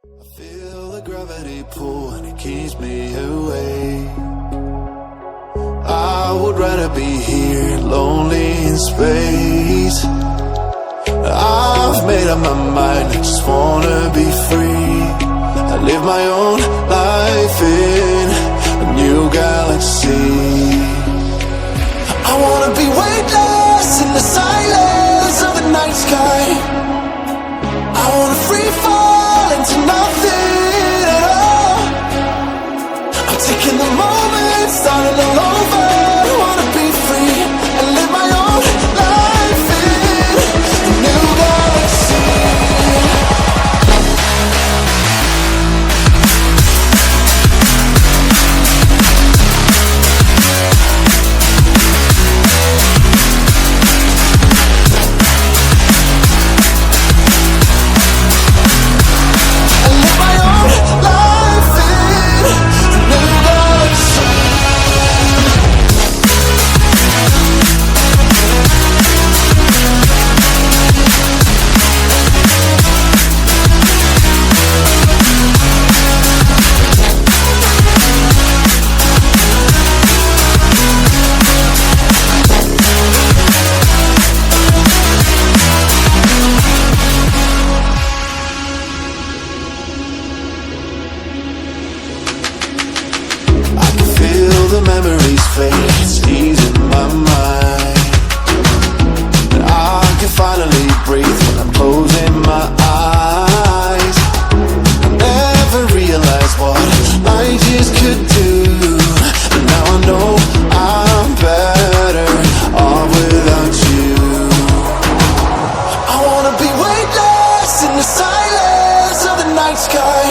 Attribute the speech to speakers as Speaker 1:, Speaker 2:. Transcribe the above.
Speaker 1: I feel the gravity pull and it keeps me away. I would rather be here, lonely in space. I've made up my mind, I just wanna be free. I live my own life in a new galaxy. I wanna be weightless in the silence of the night sky. I wanna free fall into nothing at all. I'm taking the moment, starting all over. I wanna be free and live my own life in a new galaxy. The memories fade, it's easing my mind. I can finally breathe when I'm closing my eyes. I never realized what I just could do, but now I know I'm better off without you. I wanna be weightless in the silence of the night sky.